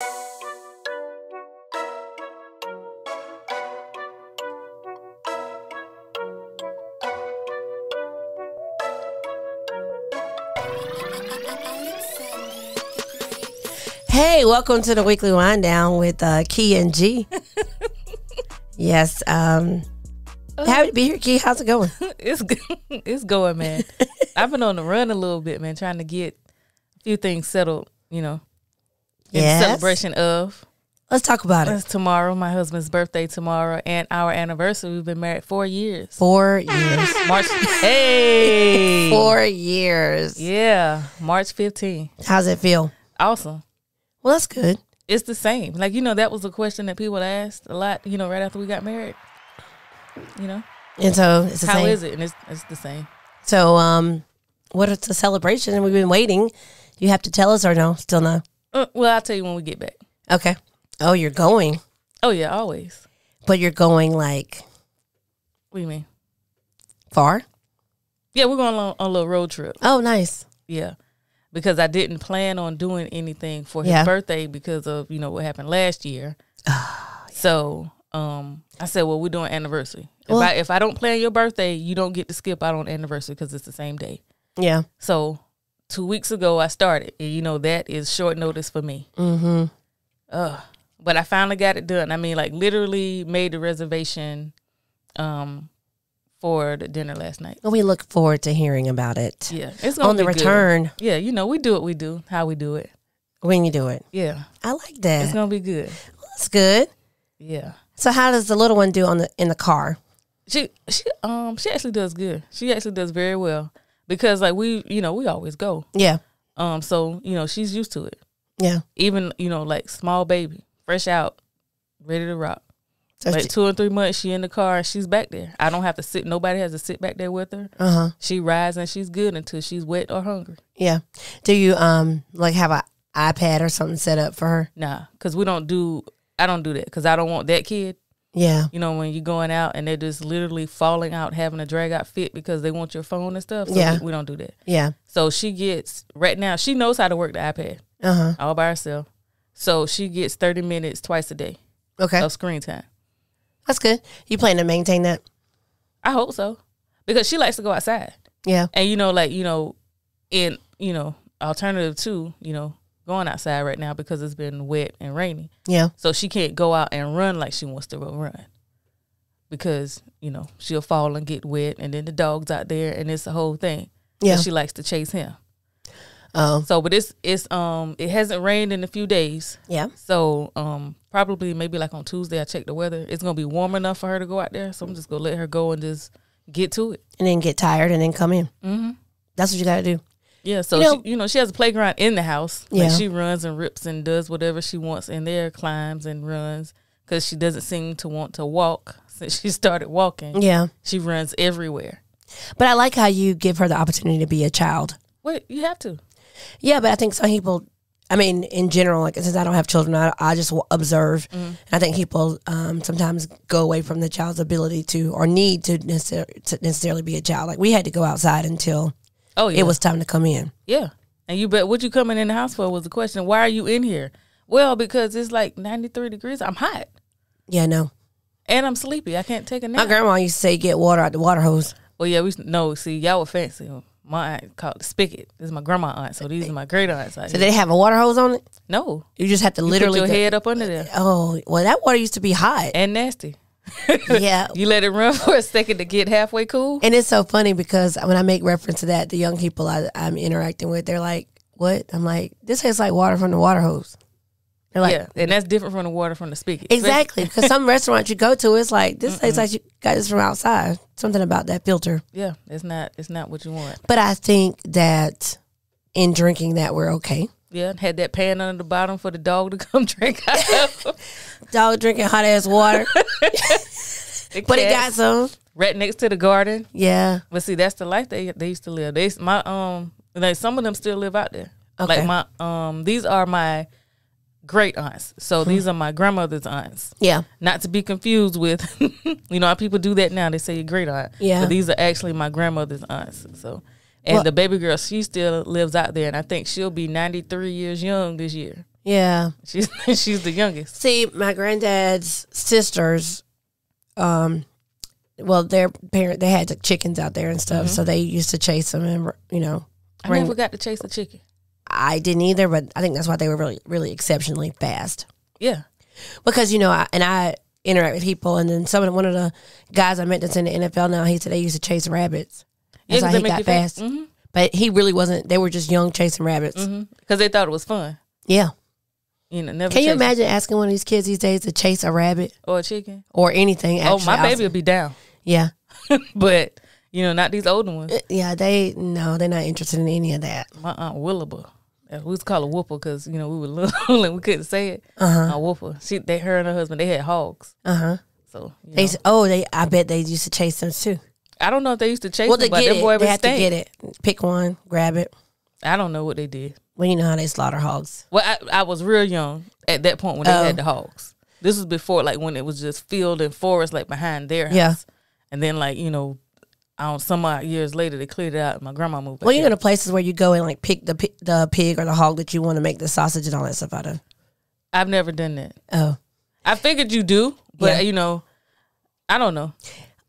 Hey, welcome to the weekly wind down with Key and G. Yes, happy to be here, Key. How's it going? It's going, man. I've been on the run a little bit, man, trying to get a few things settled, in celebration of. Let's talk about It's tomorrow, my husband's birthday tomorrow, and our anniversary. We've been married 4 years. 4 years. March. Hey. 4 years. Yeah, March 15th. How's it feel? Awesome. Well, that's good. It's the same. Like, that was a question that people asked a lot, right after we got married. And so it's the same. How is it? And it's the same. So, what is the celebration? And we've been waiting. You have to tell us or no? Still no? Well, I'll tell you when we get back. Okay. Oh, you're going. Oh, yeah, always. But you're going like. What do you mean? Far? Yeah, we're going on a little road trip. Oh, nice. Yeah. Because I didn't plan on doing anything for his birthday because of, what happened last year. So I said, well, we're doing anniversary. If I don't plan your birthday, you don't get to skip out on anniversary because it's the same day. Yeah. So 2 weeks ago I started. And, that is short notice for me. Mm-hmm. But I finally got it done. I mean, like literally made the reservation for the dinner last night. Well, we look forward to hearing about it. Yeah. It's gonna on the be return. Good. Yeah, we do what we do, how we do it. When you do it. Yeah. I like that. It's gonna be good. Well, that's good. Yeah. So how does the little one do in the car? She actually does good. She actually does very well. Because like we always go. Yeah. So, she's used to it. Yeah. Even, like small baby, fresh out, ready to rock. So like 2 or 3 months, she in the car and she's back there. I don't have to sit. Nobody has to sit back there with her. Uh-huh. She rides and she's good until she's wet or hungry. Yeah. Do you like have an iPad or something set up for her? Nah, because I don't do that because I don't want that kid. Yeah. When you're going out and they're just literally falling out, having a drag out fit because they want your phone and stuff. So yeah. we don't do that. Yeah. So she gets, right now, she knows how to work the iPad all by herself. So she gets 30 minutes twice a day of screen time. That's good. You plan to maintain that? I hope so. Because she likes to go outside. Yeah. And, in, alternative to, going outside right now because it's been wet and rainy. Yeah. So she can't go out and run like she wants to go run. Because, she'll fall and get wet and then the dog's out there and it's the whole thing. Yeah. She likes to chase him. Oh. So, but it hasn't rained in a few days. Yeah. So, probably maybe like on Tuesday, I check the weather. It's going to be warm enough for her to go out there. So I'm just going to let her go and just get to it. And then get tired and then come in. Mm-hmm. That's what you got to do. Yeah. So, she has a playground in the house. Yeah. Like she runs and rips and does whatever she wants in there, climbs and runs because she doesn't seem to want to walk since she started walking. Yeah. She runs everywhere. But I like how you give her the opportunity to be a child. Well, you have to. Yeah, but I think some people, in general, like since I don't have children, I just observe. Mm-hmm. And I think people sometimes go away from the child's ability to or need to necessarily be a child. Like we had to go outside until it was time to come in. Yeah. And you bet what you coming in the house for was the question. Why are you in here? Well, because it's like 93 degrees. I'm hot. Yeah, no. And I'm sleepy. I can't take a nap. My grandma used to say get water out the water hose. Well, yeah, see, y'all were fancy. My aunt called it spigot. This is my grandma aunt, so these are my great aunts. So they have a water hose on it? No. You just have to literally put your head up under there. Oh, well, that water used to be hot. And nasty. Yeah. You let it run for a second to get halfway cool. And it's so funny because when I make reference to that, the young people I'm interacting with, they're like, what? I'm like, this tastes like water from the water hose. They're like, yeah, and that's different from the water from the spigot. Exactly, because some restaurants you go to, it's like, this tastes like you got this from outside. Something about that filter. Yeah, it's not what you want. But I think that in drinking that, we're okay. Yeah, had that pan under the bottom for the dog to come drink out of. Dog drinking hot ass water. But it got some. Right next to the garden. Yeah. But see, that's the life they used to live. Like some of them still live out there. Okay. Like these are my great aunts. So these are my grandmother's aunts. Yeah. Not to be confused with, how people do that now. They say your great aunt. Yeah. But these are actually my grandmother's aunts. So, and the baby girl, she still lives out there. And I think she'll be 93 years young this year. Yeah. She's the youngest. See, my granddad's sisters, well, their parent, they had the chickens out there and stuff, so they used to chase them and, you know. I never got to chase a chicken. I didn't either, but I think that's why they were really, really exceptionally fast. Yeah. Because, you know, I interact with people, and then one of the guys I met that's in the NFL now, he said they used to chase rabbits. That's how he got fast. Mm-hmm. But he really wasn't. They were just young chasing rabbits. Because they thought it was fun. Yeah. You know, never. Can you imagine asking one of these kids these days to chase a rabbit? Or a chicken? Or anything, actually. Oh, my baby will be down. Yeah. But, you know, not these older ones. Yeah, they're not interested in any of that. My Aunt Willaba. We used to call her Whooper because, you know, we were little and we couldn't say it. Whooper. Her and her husband, they had hogs. So, I bet they used to chase them too. I don't know if they used to chase them, but their boy they was had to get it. Pick one, grab it. I don't know what they did. Well, you know how they slaughter hogs. Well, I was real young at that point when they had the hogs. This was before, like, when it was just field and forest, like, behind their house. Yeah. And then, like, you know, some odd years later, they cleared it out and my grandma moved back. Well, you know the places where you go and, like, pick the pig or the hog that you want to make the sausage and all that stuff out of? I've never done that. Oh. I figured you do, but, you know, I don't know.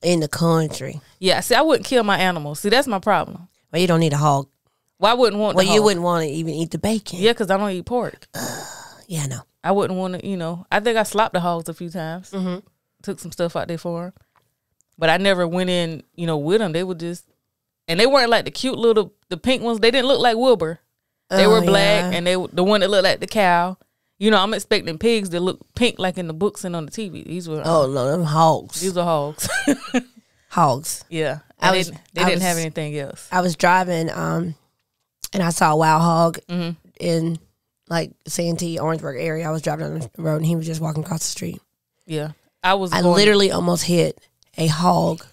In the country. Yeah, see, I wouldn't kill my animals. See, that's my problem. Well, you don't need a hog. Well, I wouldn't want the hog. You wouldn't want to even eat the bacon. Yeah, because I don't eat pork. Yeah, I know. I wouldn't want to, you know. I think I slopped the hogs a few times. Took some stuff out there for them. But I never went in, you know, with them. They were just, and they weren't like the cute little, the pink ones. They didn't look like Wilbur. They were black, and they the one that looked like the cow. You know, I'm expecting pigs that look pink like in the books and on the TV. These were no, them hogs. These are hogs. Hogs. Yeah, they didn't have anything else. I was driving, and I saw a wild hog in like Santee, Orangeburg area. I was driving on the road, and he was just walking across the street. Yeah, I literally almost hit a hog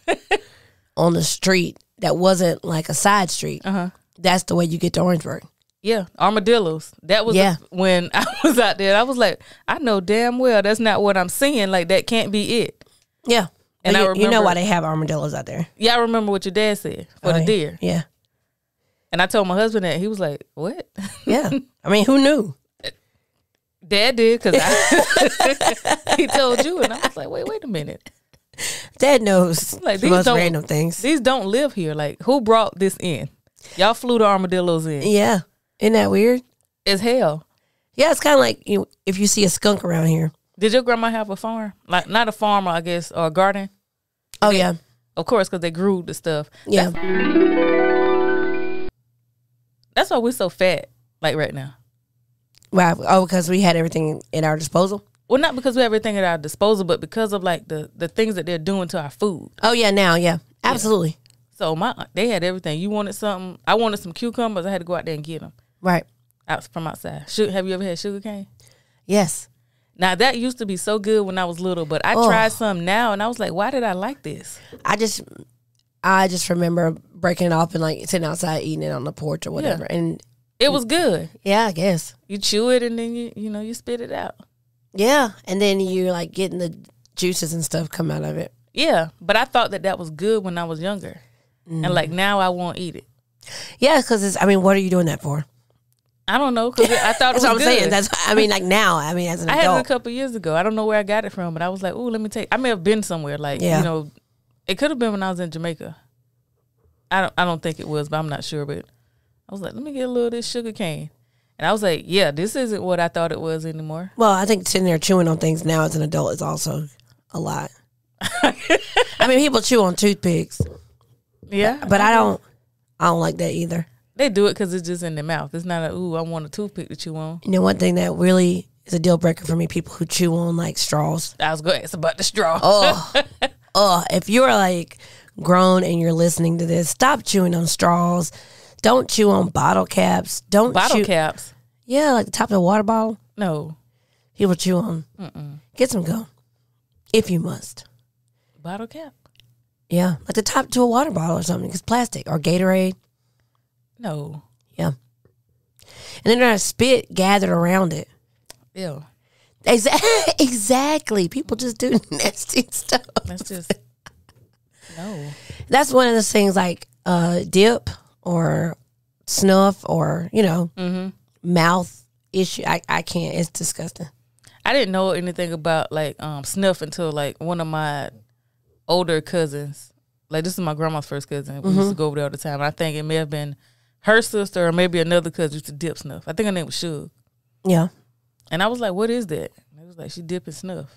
on the street that wasn't like a side street. That's the way you get to Orangeburg. Yeah, armadillos. That was when I was out there. I was like, I know damn well that's not what I'm seeing. Like, that can't be it. Yeah. And I remember, you know why they have armadillos out there. Yeah, I remember what your dad said for the deer. Yeah. And I told my husband that. He was like, what? Yeah. I mean, who knew? Dad did, because he told you. And I was like, wait a minute. Dad knows like the most random things. These don't live here. Like, who brought this in? Y'all flew the armadillos in. Yeah. Isn't that weird? As hell. Yeah, it's kind of like if you see a skunk around here. Did your grandma have a farm? Like, not a farm, I guess, or a garden? Oh, yeah. Of course, because they grew the stuff. Yeah. That's why we're so fat, like, right now. Wow. Oh, because we had everything at our disposal? Well, not because we have everything at our disposal, but because of, like, the things that they're doing to our food. Oh, yeah, now, yeah. Absolutely. Yeah. So they had everything. You wanted something. I wanted some cucumbers. I had to go out there and get them. Right. From outside. Have you ever had sugar cane? Yes. Now, that used to be so good when I was little, but I tried some now, and I was like, why did I like this? I just remember breaking it off and, like, sitting outside eating it on the porch or whatever. Yeah. And it was good. Yeah, I guess. You chew it, and then, you spit it out. Yeah, and then you're, like, getting the juices and stuff come out of it. Yeah, but I thought that was good when I was younger. And, like, now I won't eat it. Yeah, because what are you doing that for? I don't know, because I thought it was good. That's what I'm I'm saying. saying. Like, now, as an adult. I had it a couple years ago. I don't know where I got it from, but I was like, ooh, let me take. I may have been somewhere. Like, it could have been when I was in Jamaica. I don't think it was, but I'm not sure. But I was like, let me get a little of this sugar cane. And I was like, yeah, this isn't what I thought it was anymore. Well, I think sitting there chewing on things now as an adult is also a lot. I mean, people chew on toothpicks. Yeah. But I don't like that either. They do it because it's just in their mouth. It's not I want a toothpick to chew on. You know, one thing that really is a deal breaker for me, people who chew on, like, straws. I was going to ask about the straw. If you're, like, grown and you're listening to this, stop chewing on straws. Don't chew on bottle caps. Bottle caps? Yeah, like the top of a water bottle. No. People chew on. Get some gum, if you must. Bottle cap? Yeah, like the top to a water bottle or something. It's plastic. Or Gatorade. No. Yeah. And then there's spit gathered around it. Ew. Exactly. People just do nasty stuff. That's just, no. That's one of the things, like dip or snuff or, mouth issue. I can't. It's disgusting. I didn't know anything about like snuff until like one of my older cousins. Like this is my grandma's first cousin. We used to go over there all the time. I think it may have been her sister or maybe another cousin used to dip snuff. I think her name was Suge. Yeah. And I was like, "What is that?" And it was like she dipping snuff.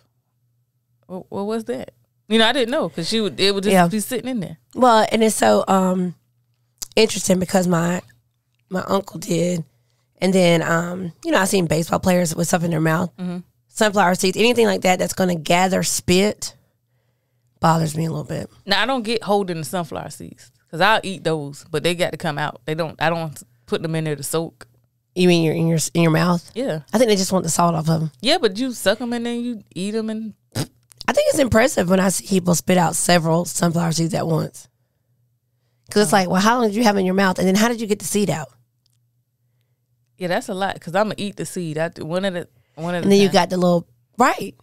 Well, what was that? You know, I didn't know because it would just be sitting in there. Well, and it's so interesting because my uncle did, and then you know, I seen baseball players with stuff in their mouth, sunflower seeds, anything like that that's going to gather spit bothers me a little bit. Now I don't get holding the sunflower seeds because I'll eat those, but they got to come out. I don't put them in there to soak. You mean in your mouth? Yeah. I think they just want the salt off of them. Yeah, but you suck them and then you eat them and. I think it's impressive when I see people spit out several sunflower seeds at once. Because it's like, well, how long did you have in your mouth? And then how did you get the seed out? Yeah, that's a lot because I'm going to eat the seed. One at a And then you got the little, right.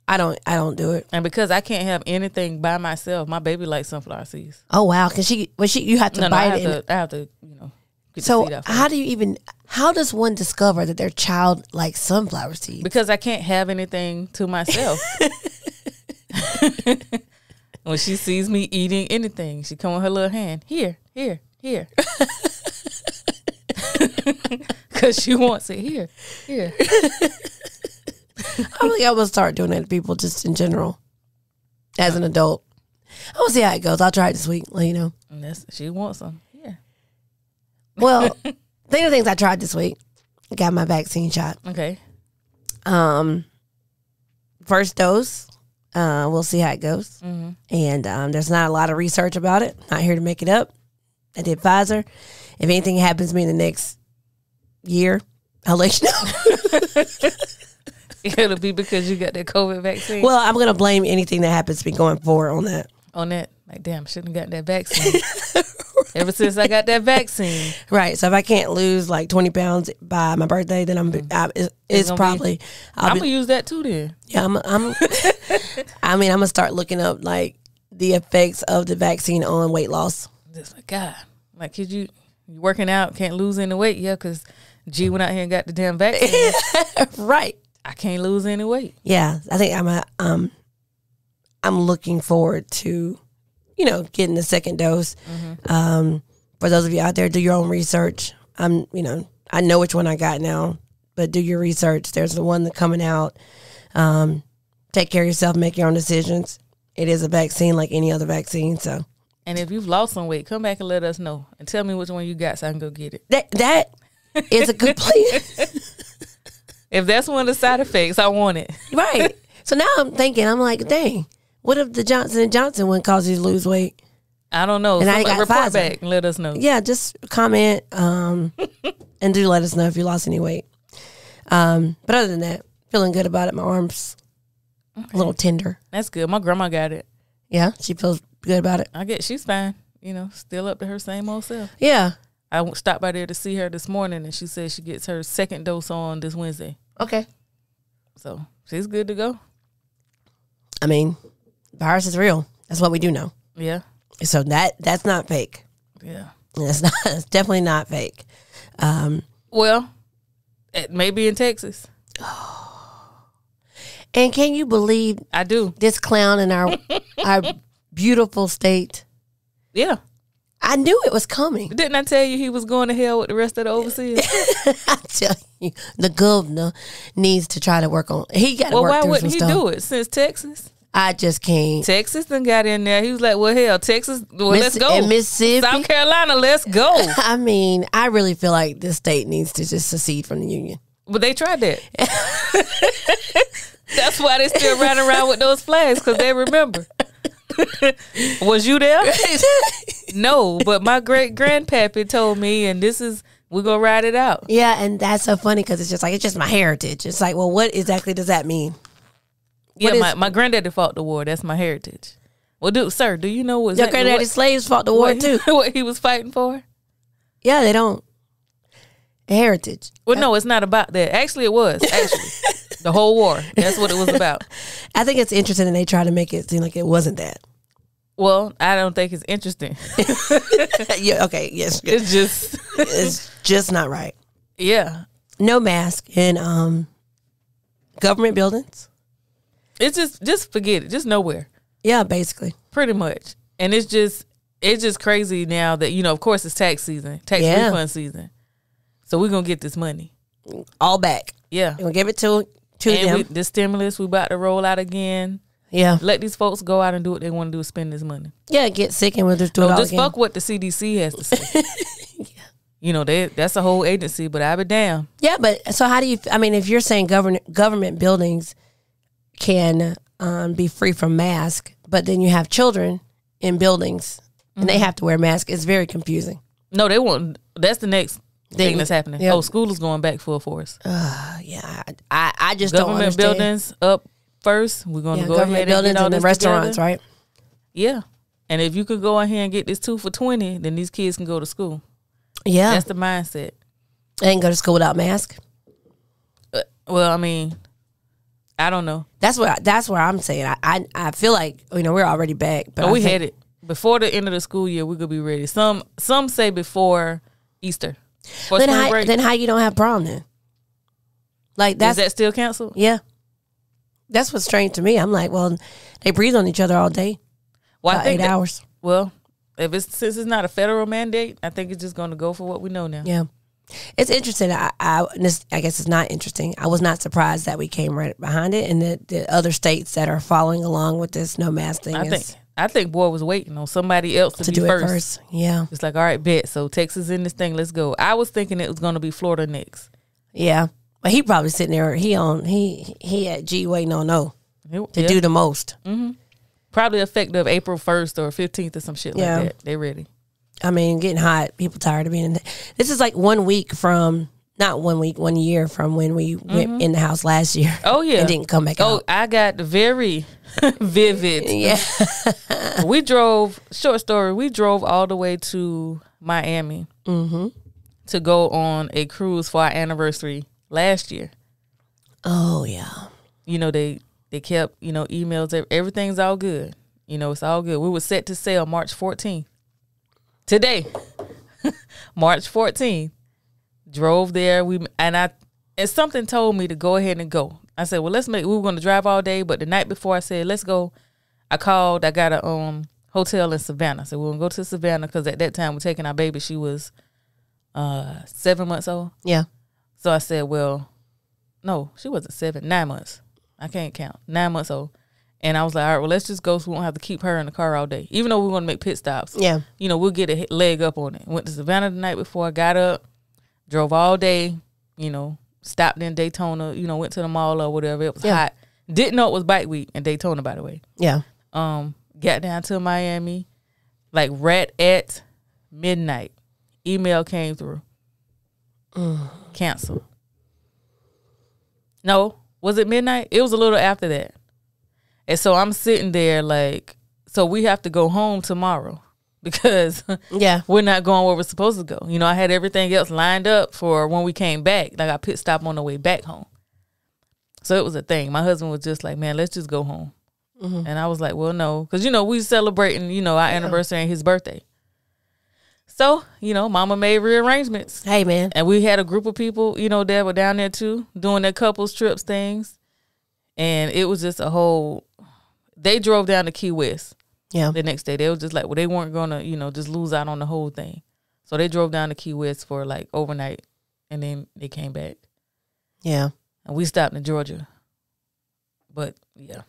I don't do it. And because I can't have anything by myself, my baby likes sunflower seeds. Oh, wow. Because you have to bite it. I have to, you know, get so the seed out. How does one discover that their child likes sunflower seeds? Because I can't have anything to myself. When she sees me eating anything, she come with her little hand. Here. Because she wants it. Here. I think I will start doing that to people just in general. As an adult. I will see how it goes. I'll try it this week. Let you know. She wants them. Yeah. Well, think of things I tried this week. I got my vaccine shot. Okay. First dose. We'll see how it goes. Mm-hmm. And there's not a lot of research about it. Not here to make it up. I did Pfizer. If anything happens to me in the next year, I'll let you know. It'll be because you got that COVID vaccine. Well, I'm going to blame anything that happens to me going forward on that. Like, damn, shouldn't have got that vaccine. Ever since I got that vaccine. Right. So if I can't lose like 20 pounds by my birthday, then it's probably... I'm going to use that too then. Yeah, I'm going to start looking up like the effects of the vaccine on weight loss. Just like, God, like, could you working out, can't lose any weight? Yeah, because G went out here and got the damn vaccine. Right. I can't lose any weight. Yeah, I think I'm looking forward to, you know, getting the second dose. Mm-hmm. For those of you out there, do your own research. I know which one I got now, but do your research. There's the one that's coming out. Take care of yourself, make your own decisions. It is a vaccine like any other vaccine, so. And if you've lost some weight, come back and let us know and tell me which one you got so I can go get it. That is a good plan. If that's one of the side effects, I want it. Right. So now I'm like, dang, what if the Johnson & Johnson one causes you to lose weight? I don't know. And I got report Pfizer. Back and let us know. Yeah, just comment and do let us know if you lost any weight. But other than that, feeling good about it. My arm's a little tender. That's good. My grandma got it. Yeah, she feels good about it. I guess she's fine. You know, still up to her same old self. Yeah. I stopped by there to see her this morning, and she said she gets her second dose on this Wednesday. Okay. So she's good to go. I mean, virus is real. That's what we do know. Yeah. So that's not fake. Yeah. It's definitely not fake. Well, it may be in Texas. And can you believe I do this clown in our beautiful state? Yeah. I knew it was coming. Didn't I tell you he was going to hell with the rest of the overseers? I tell you, the governor needs to try to work on. He got to work through some stuff. Why wouldn't he do it since Texas? I just can't. Texas done got in there. He was like, well, hell, Texas, let's go. And Mississippi. South Carolina, let's go. I mean, I really feel like this state needs to just secede from the union. But they tried that. That's why they still running around with those flags, because they remember. Was you there? No, but my great-grandpappy told me, and we're going to ride it out. Yeah, and that's so funny because it's just my heritage. It's like, well, what exactly does that mean? Yeah, my granddaddy fought the war. That's my heritage. Well, do you know what... Your granddaddy's slaves fought the war, too. What he was fighting for? Yeah, they don't. Heritage. Well, no, it's not about that. Actually, it was. The whole war. That's what it was about. I think it's interesting that they try to make it seem like it wasn't that. Well, I don't think it's interesting. Yeah. Okay. Yes. It's just not right. Yeah. No mask in government buildings. It's just forget it. Just nowhere. Yeah, basically. Pretty much. And it's just crazy now that, of course it's tax season, refund season. So we're going to get this money. All back. Yeah. We're going to give it to them. The stimulus we about to roll out again. Yeah. Let these folks go out and do what they want to do, spend this money. Yeah, get sick and we'll just do it all just again. fuck what the CDC has to say. That's a whole agency, but I be damn. Yeah, but so how do you, if you're saying government buildings can be free from mask, but then you have children in buildings and they have to wear masks, it's very confusing. No, they won't. That's the next thing that's happening. Yep. Oh, school is going back full force. Yeah, I just government don't understand. Buildings up first. We're going to go ahead and get all this restaurants, together. right? Yeah, and if you could go in here and get this 2 for $20, then these kids can go to school. Yeah, that's the mindset. They ain't go to school without mask. Well, I don't know. That's where I'm saying. I feel like we're already back, but we had it before the end of the school year. We could be ready. Some say before Easter. Then how you don't have prom then? Like is that still canceled? Yeah, that's what's strange to me. I'm like, well, they breathe on each other all day. Well, I think 8 hours. Well, since it's not a federal mandate, I think it's just going to go for what we know now. Yeah, it's interesting. I guess it's not interesting. I was not surprised that we came right behind it, and the other states that are following along with this no mask thing. I think boy was waiting on somebody else to be do first. It first. Yeah, it's like, all right, bet. So Texas in this thing, let's go. I was thinking it was going to be Florida next. Yeah, but he probably sitting there. He at G waiting on to do the most. Mm-hmm. Probably effective April 1st or 15th or some shit like that. They ready. Getting hot. People tired of being in this is like 1 week from, not 1 week, 1 year from when we went in the house last year. Oh, yeah. And didn't come back out. Oh, I got very vivid. Yeah. We drove all the way to Miami to go on a cruise for our anniversary last year. Oh, yeah. They kept, emails, everything's all good. It's all good. We were set to sail March 14th. Today, March 14th, drove there. And something told me to go ahead and go. I said, well, we were going to drive all day, but the night before I said, let's go. I called. I got a hotel in Savannah. So we're going to go to Savannah because at that time we're taking our baby. She was 7 months old. Yeah. So I said, well, no, she wasn't 7, 9 months. I can't count. 9 months old. And I was like, all right, well, let's just go so we won't have to keep her in the car all day. Even though we're going to make pit stops. Yeah. We'll get a leg up on it. Went to Savannah the night before. I got up, drove all day, stopped in Daytona, went to the mall or whatever. It was hot. Didn't know it was bike week in Daytona, by the way. Yeah. Got down to Miami, like right at midnight. Email came through. Cancel. No. Was it midnight? It was a little after that. And so I'm sitting there like, so we have to go home tomorrow because we're not going where we're supposed to go. I had everything else lined up for when we came back. Like I pit stop on the way back home. So it was a thing. My husband was just like, man, let's just go home. Mm-hmm. And I was like, well, no. Because, we celebrating, our anniversary and his birthday. So, mama made rearrangements. Hey, man. And we had a group of people, that were down there too, doing their couples trips things. And it was just they drove down to Key West. Yeah. The next day. They were just like, well, they weren't going to, just lose out on the whole thing. So they drove down to Key West for like overnight. And then they came back. Yeah. And we stopped in Georgia. But, yeah.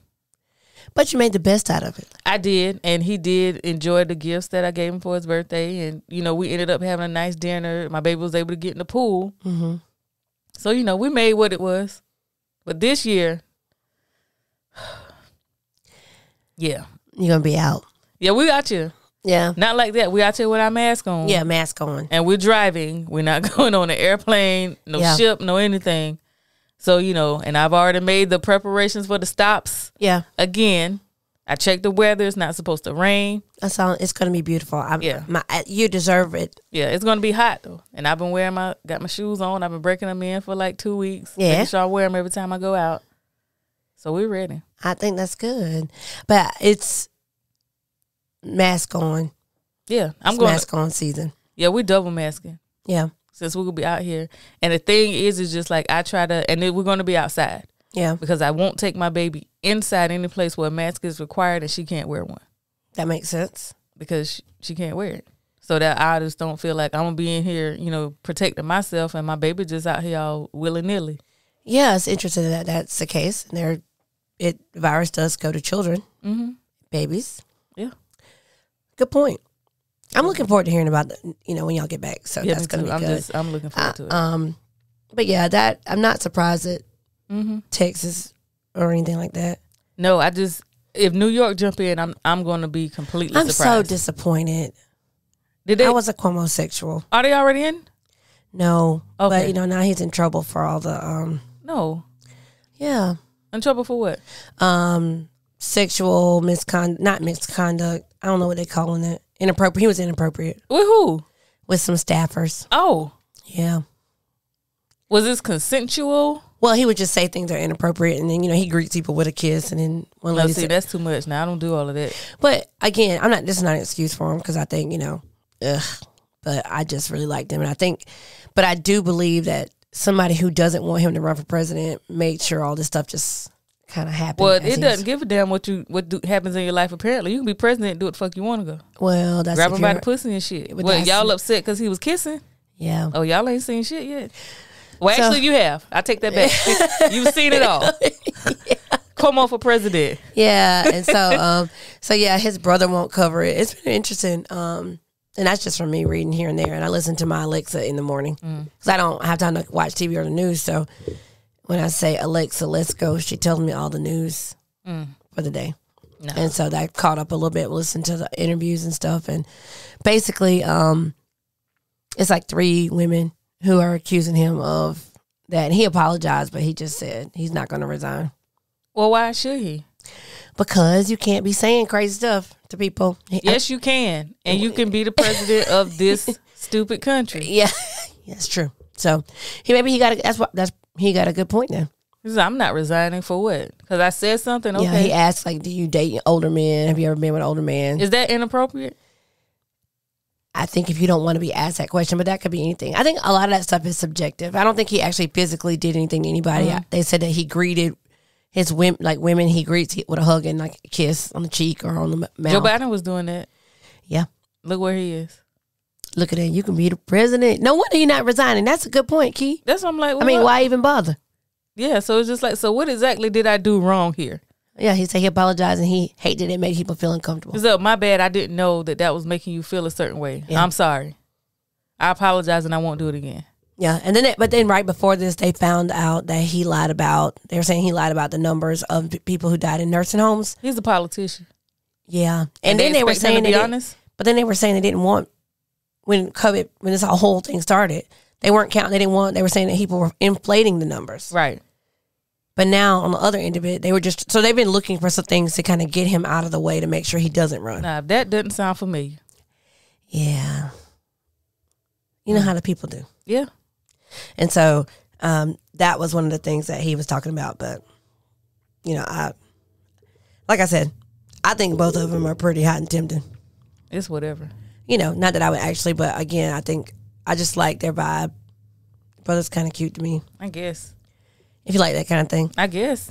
But you made the best out of it. I did. And he did enjoy the gifts that I gave him for his birthday. And, we ended up having a nice dinner. My baby was able to get in the pool. Mm-hmm. So, we made what it was. But this year, yeah. You're going to be out. Yeah, we out here. Yeah. Not like that. We out here with our mask on. Yeah, mask on. And we're driving. We're not going on an airplane, no ship, no anything. So, and I've already made the preparations for the stops. Yeah. Again, I checked the weather. It's not supposed to rain. It's going to be beautiful. You deserve it. Yeah, it's going to be hot, though. And I've been got my shoes on. I've been breaking them in for like 2 weeks. Yeah. Making sure I wear them every time I go out. So we're ready. I think that's good. But it's mask on. Yeah. Mask on season. Yeah, we double masking. Yeah. since we're going to be out here. And the thing is just like I try to, and then we're going to be outside. Yeah. Because I won't take my baby inside any place where a mask is required and she can't wear one. That makes sense. Because she can't wear it. So that I just don't feel like I'm going to be in here, you know, protecting myself and my baby just out here all willy-nilly. Yeah, it's interesting that that's the case. And the virus does go to children, babies. Yeah. Good point. I'm looking forward to hearing about when y'all get back. So that's going to be good. I'm looking forward to it. But yeah, I'm not surprised that Texas or anything like that. No, if New York jump in, I'm going to be completely surprised. I'm so disappointed. I was a Cuomo-sexual. Are they already in? No. Okay. But now he's in trouble for all the No. Yeah. In trouble for what? Sexual misconduct, not misconduct. I don't know what they're calling it. Inappropriate. He was inappropriate. With who? With some staffers. Oh. Yeah. Was this consensual? Well, he would just say things that are inappropriate, and then he greets people with a kiss, and then one lady said, that's too much. Now I don't do all of that. But again, this is not an excuse for him because I think but I just really liked him, and I do believe that somebody who doesn't want him to run for president made sure all this stuff just kind of happened. Well, it doesn't give a damn what happens in your life. Apparently, you can be president and do what the fuck you want to go. Well, that's grab him by the pussy and shit. Well, y'all upset because he was kissing? Yeah. Oh, y'all ain't seen shit yet. Well, actually, you have. I take that back. You've seen it all. Yeah. Come on for president. Yeah, and so yeah, his brother won't cover it. It's been interesting, and that's just from me reading here and there. And I listen to my Alexa in the morning because I don't have time to watch TV or the news. So when I say Alexa, let's go, she tells me all the news for the day. No. And so that caught up a little bit, listen to the interviews and stuff, and basically, it's like 3 women who are accusing him of that. And he apologized, but he just said he's not going to resign. Well, why should he? Because you can't be saying crazy stuff to people. Yes, you can. And you can be the president of this stupid country. Yeah, that's true. So he got a good point then. He said, I'm not resigning for what? Because I said something? Okay. Yeah, he asked, like, do you date older men? Have you ever been with an older man? Is that inappropriate? I think if you don't want to be asked that question, but that could be anything. I think a lot of that stuff is subjective. I don't think he actually physically did anything to anybody. They said that he greeted his women he greets with a hug and like a kiss on the cheek or on the mouth. Joe Biden was doing that. Yeah. Look where he is. Look at that. You can be the president. No wonder you're not resigning. That's a good point, Key. That's what I'm like. Well, why even bother? Yeah, so it's just like, so what exactly did I do wrong here? Yeah, he said he apologized and he hated it made people feel uncomfortable. So my bad, I didn't know that was making you feel a certain way. Yeah. I'm sorry. I apologize and I won't do it again. Yeah, and then right before this, they found out that he lied about. They were saying he lied about the numbers of people who died in nursing homes. He's a politician. Yeah, and then they were saying to be honest. But then they were saying they didn't want when this whole thing started. They weren't counting. They didn't want. They were saying that people were inflating the numbers. Right. But now on the other end of it, they've been looking for some things to kind of get him out of the way to make sure he doesn't run. Nah, that doesn't sound familiar. Yeah. You know how the people do. Yeah. And so that was one of the things that he was talking about. But, like I said, I think both of them are pretty hot and tempting. It's whatever. Not that I would actually, but again, I just like their vibe. Brother's kind of cute to me. I guess. If you like that kind of thing. I guess.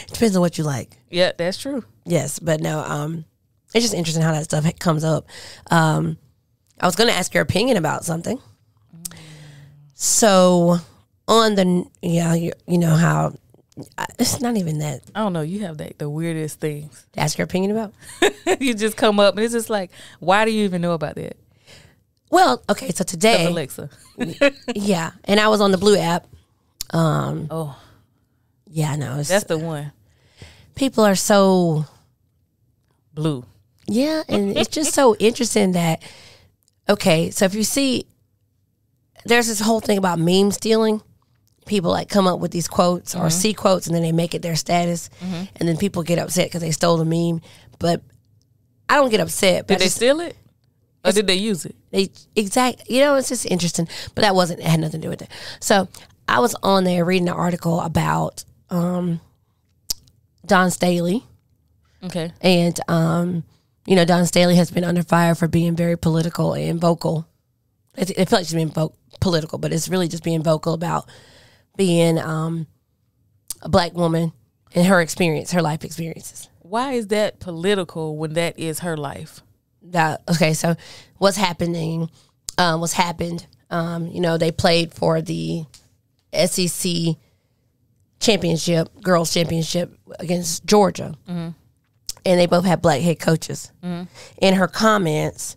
Depends on what you like. Yeah, that's true. Yes, but no, it's just interesting how that stuff comes up. I was going to ask your opinion about something. So on you know how it's not even that. I don't know. You have the weirdest things to ask your opinion about. You just come up and it's just like, why do you even know about that? Well, okay, so today, Alexa. Yeah, and I was on the Blue app. Oh, yeah, no, that's the one. People are so blue. Yeah, and it's just so interesting that. Okay, so if you see, there's this whole thing about meme stealing. People like come up with these quotes or see quotes and then they make it their status, and then people get upset because they stole the meme. But I don't get upset. Did they steal it? Or did they use it? It's just interesting. But it had nothing to do with it. So I was on there reading an article about Don Staley. Okay. And, Don Staley has been under fire for being very political and vocal it feels like she's being political, but it's really just being vocal about being a black woman and her experience, her life experiences. Why is that political when that is her life? Okay, so what's happened, they played for the SEC championship, girls championship against Georgia. Mm-hmm. And they both had black head coaches. Mm-hmm. In her comments,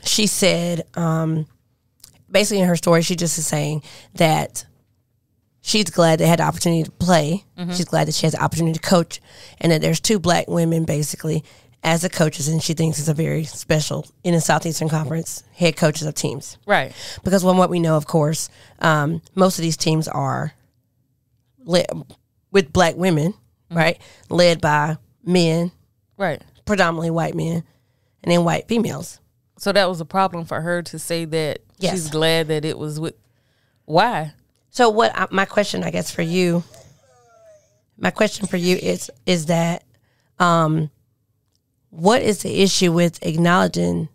she said, basically in her story, she just is saying that she's glad they had the opportunity to play. Mm-hmm. She's glad that she has the opportunity to coach, and that there's 2 black women basically as the coaches, and she thinks it's a very special in the Southeastern Conference head coaches of teams. Right. Because from what we know, of course, most of these teams are with black women, mm-hmm. right, led by men, right, predominantly white men, and then white females. So that was a problem for her to say that she's glad that it was with. Why? So my question, I guess, for you is that what is the issue with acknowledging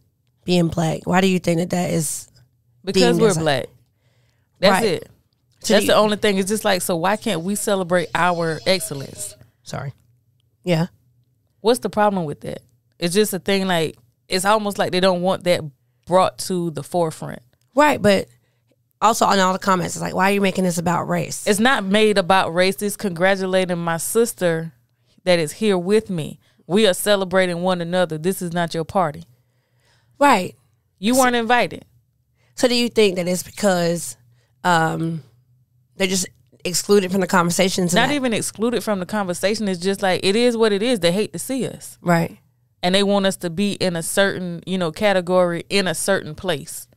being black? Why do you think that is? Because we're black. That's it. So that's the only thing. It's just like, so why can't we celebrate our excellence? Sorry. Yeah. What's the problem with that? It's just a thing, like, it's almost like they don't want that brought to the forefront. Right, but also on all the comments, it's like, why are you making this about race? It's not made about race. It's congratulating my sister that is here with me. We are celebrating one another. This is not your party. Right. You weren't invited. So do you think that it's because they're just excluded from the conversations? Not even excluded from the conversation. It's just like, it is what it is. They hate to see us. Right. And they want us to be in a certain, category in a certain place.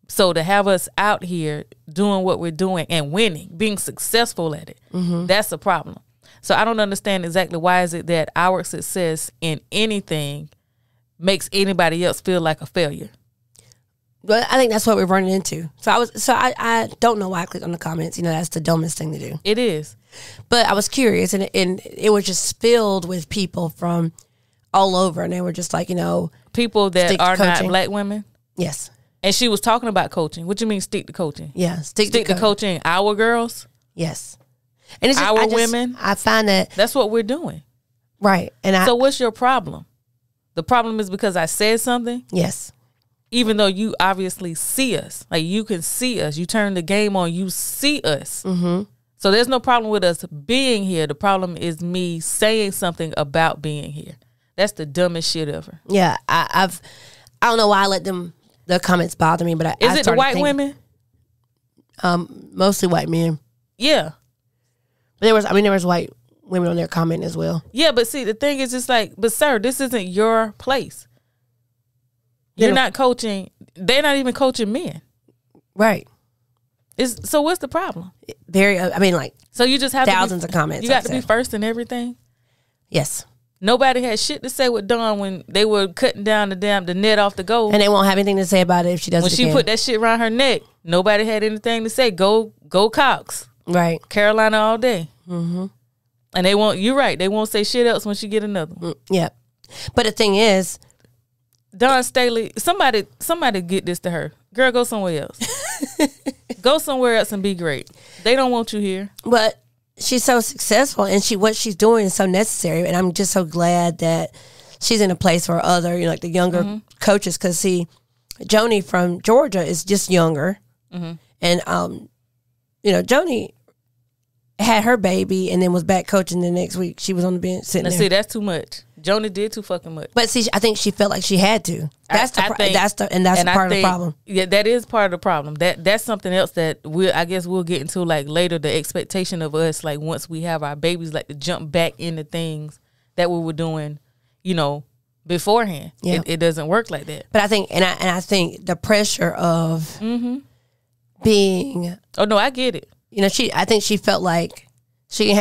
So to have us out here doing what we're doing and winning, being successful at it, mm-hmm. that's a problem. So I don't understand exactly why is it that our success in anything makes anybody else feel like a failure. But I think that's what we're running into. I don't know why I clicked on the comments. That's the dumbest thing to do. It is. But I was curious, and it was just filled with people from all over, and they were just like, people that are not black women. Yes. And she was talking about coaching. What you mean stick to coaching? Yeah, stick to coaching our girls. Yes. And it's just, women. I find that's what we're doing. Right. So what's your problem? The problem is because I said something? Yes. Even though you obviously see us. Like, you can see us. You turn the game on, you see us. Mm-hmm. So there's no problem with us being here. The problem is me saying something about being here. That's the dumbest shit ever. Yeah. I don't know why I let the comments bother me, but Is it the white women? Mostly white men. Yeah. But there was white women on their comment as well. Yeah, but see, the thing is just like, but sir, this isn't your place. You're not coaching. They're not even coaching men. Right. So what's the problem? So you just have thousands of comments. You got to be first in everything? Yes. Nobody had shit to say with Dawn when they were cutting down the net off the goal. And they won't have anything to say about it if she does it again. When she put that shit around her neck, nobody had anything to say. Go Cox. Right. Carolina all day. Mm-hmm. And they won't, you're right, they won't say shit else when she get another one. Yeah. But the thing is, Dawn Staley, somebody get this to her. Girl, go somewhere else. Go somewhere else and be great. They don't want you here. But she's so successful, and what she's doing is so necessary. And I'm just so glad that she's in a place where other, like the younger mm-hmm. coaches, because see, Joni from Georgia is just younger, mm-hmm. and Joni had her baby and then was back coaching the next week. She was on the bench sitting there. See, that's too much. Joni did too fucking much. But see, I think she felt like she had to. That's part of the problem. Yeah, that is part of the problem. That's something else that I guess we'll get into like later. The expectation of us, like once we have our babies, like to jump back into things that we were doing, beforehand. Yeah. It doesn't work like that. But I think, and I think the pressure of mm-hmm. being. Oh no, I get it. I think she felt like she,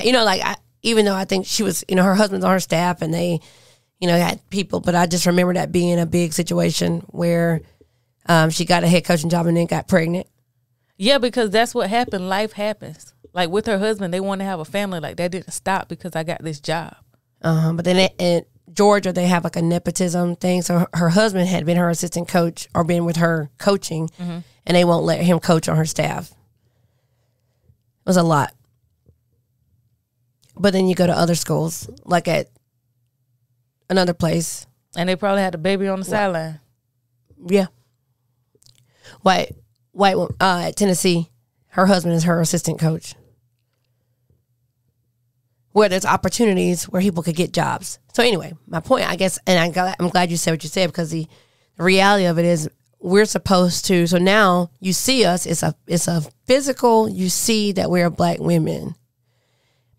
even though I think she was, her husband's on her staff and they, had people, but I just remember that being a big situation where she got a head coaching job and then got pregnant. Yeah, because that's what happened. Life happens. Like with her husband, they want to have a family. Like that didn't stop because I got this job. But then Georgia, they have like a nepotism thing. So her husband had been her assistant coach or been with her coaching, and they won't let him coach on her staff. It was a lot. But then you go to other schools, like at another place. And they probably had a baby on the sideline. Yeah. White at Tennessee, her husband is her assistant coach. Where there's opportunities where people could get jobs. So anyway, my point, I guess, and I'm glad you said what you said, because the reality of it is we're supposed to. So now you see us. It's a physical. You see that we're black women,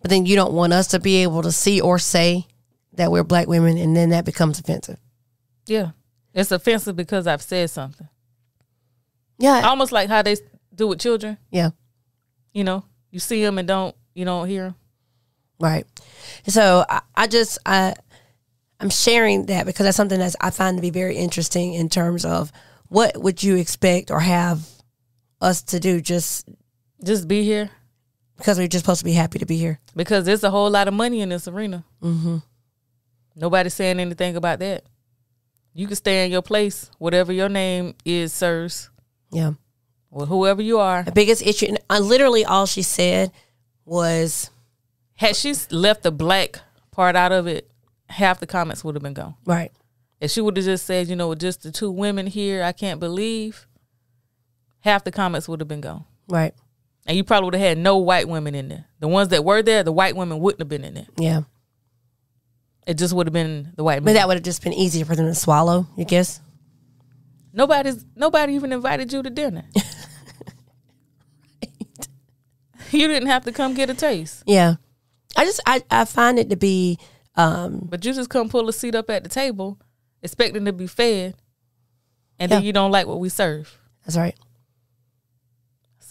but then you don't want us to be able to see or say that we're black women, and then that becomes offensive. Yeah, it's offensive because I've said something. Yeah, almost like how they do with children. Yeah, you see them and you don't hear them. Right. So I'm sharing that because that's something that I find to be very interesting in terms of what would you expect or have us to do? Just be here. Because we're just supposed to be happy to be here. Because there's a whole lot of money in this arena. Mm-hmm. Nobody's saying anything about that. You can stay in your place, whatever your name is, sirs. Yeah. Or whoever you are. The biggest issue, and literally all she said was... Had she left the black part out of it, half the comments would have been gone. Right. If she would have just said, just the two women here, I can't believe, half the comments would have been gone. Right. And you probably would have had no white women in there. The ones that were there, the white women wouldn't have been in there. Yeah. It just would have been the white men. But that would have just been easier for them to swallow, you guess? Nobody even invited you to dinner. Right. You didn't have to come get a taste. Yeah. I find it to be... but you just come pull a seat up at the table, expecting to be fed, and then you don't like what we serve. That's right.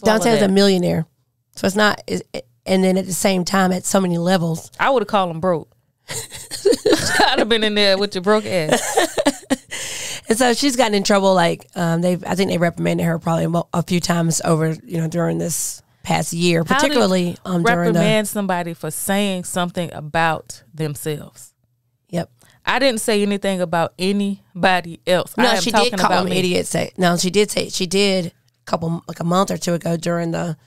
Downtown's a millionaire. So it's not... And then at the same time, at so many levels... I would have called them broke. I'd have been in there with your broke ass. And so she's gotten in trouble. Like I think they reprimanded her probably a few times over during this past year, particularly during reprimand somebody for saying something about themselves. Yep. I didn't say anything about anybody else. No, she did call them idiots. No, she did say a month or two ago during the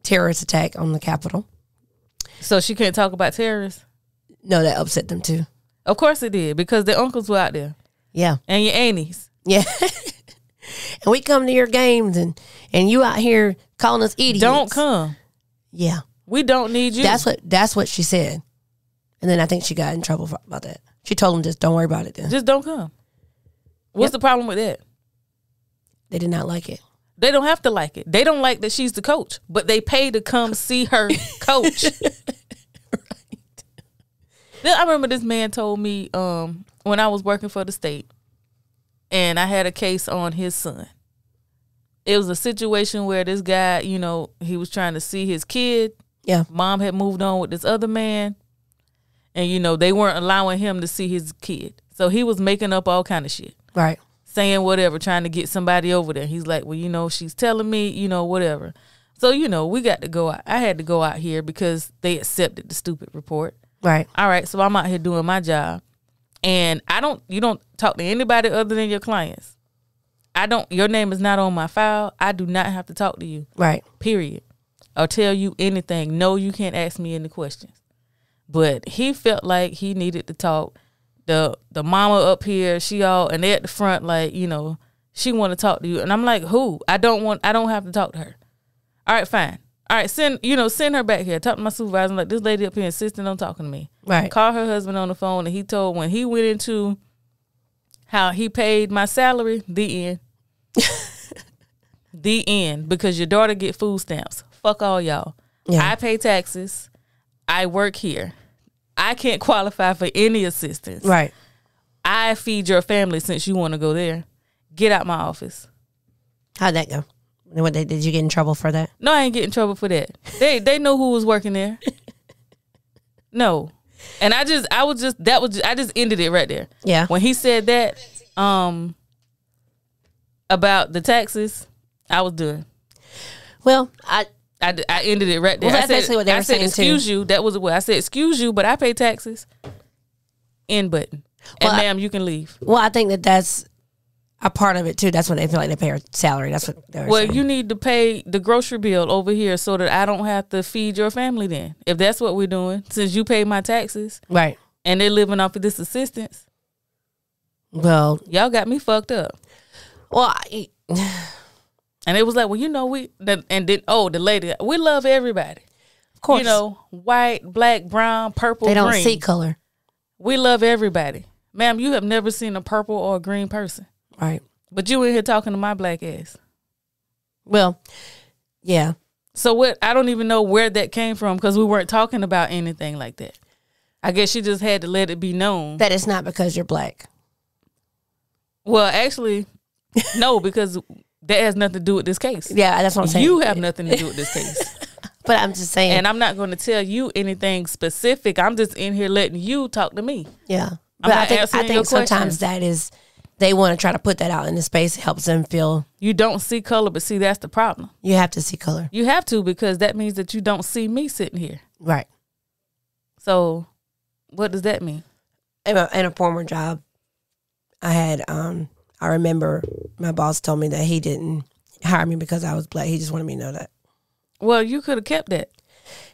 terrorist attack on the Capitol. So she can't talk about terrorists? No, that upset them too. Of course it did, because their uncles were out there. Yeah. And your aunties. Yeah. And we come to your games and you out here calling us idiots. Don't come. Yeah. We don't need you. That's what she said. And then I think she got in trouble about that. She told them, just don't worry about it then. Just don't come. What's the problem with that? They did not like it. They don't have to like it. They don't like that she's the coach, but they pay to come see her coach. Right. Then I remember this man told me when I was working for the state and I had a case on his son. It was a situation where this guy, he was trying to see his kid. Yeah. Mom had moved on with this other man. And, they weren't allowing him to see his kid. So he was making up all kind of shit. Right. Saying whatever, trying to get somebody over there. He's like, well, she's telling me, whatever. So, we got to go out. I had to go out here because they accepted the stupid report. Right. All right. So I'm out here doing my job. And you don't talk to anybody other than your clients. Your name is not on my file. I do not have to talk to you. Right. Period. Or tell you anything. No, you can't ask me any questions. But he felt like he needed to talk. The mama up here, and they at the front, like, she want to talk to you. And I'm like, who? I don't have to talk to her. All right, fine. All right, send her back here. Talk to my supervisor. I'm like, this lady up here insisting on talking to me. Right. Call her husband on the phone, and he told when he went into how he paid my salary, the end. The end. Because your daughter get food stamps. Fuck all y'all. Yeah. I pay taxes. I work here. I can't qualify for any assistance. Right. I feed your family since you want to go there. Get out my office. How'd that go? Did you get in trouble for that? No, I ain't get in trouble for that. They know who was working there. No. And I just ended it right there. Yeah. When he said that about the taxes, I was done. Well, I ended it right there. Well, that's basically what they were saying too. Excuse you. That was what I said. Excuse you, but I pay taxes. End button. And ma'am, you can leave. Well, I think that's a part of it too. That's when they feel like they pay her salary. That's what they were saying. You need to pay the grocery bill over here so that I don't have to feed your family then. If that's what we're doing, since you pay my taxes. Right. And they're living off of this assistance. Well, y'all got me fucked up. Well, and it was like, well, you know, the lady, we love everybody. Of course. You know, white, black, brown, purple, green. They don't see color. We love everybody. Ma'am, you have never seen a purple or a green person. Right. But you in here talking to my black ass. Well, yeah. So what? I don't even know where that came from because we weren't talking about anything like that. I guess she just had to let it be known. That it's not because you're black. Well, actually, no, because that has nothing to do with this case. Yeah, that's what I'm saying. You have nothing to do with this case. But I'm just saying. And I'm not going to tell you anything specific. I'm just in here letting you talk to me. Yeah. But I think sometimes that is, they want to try to put that out in the space. It helps them feel. You don't see color, but see, that's the problem. You have to see color. You have to, because that means that you don't see me sitting here. Right. So what does that mean? In a former job, I had, I remember my boss told me that he didn't hire me because I was black. He just wanted me to know that. Well, you could have kept that.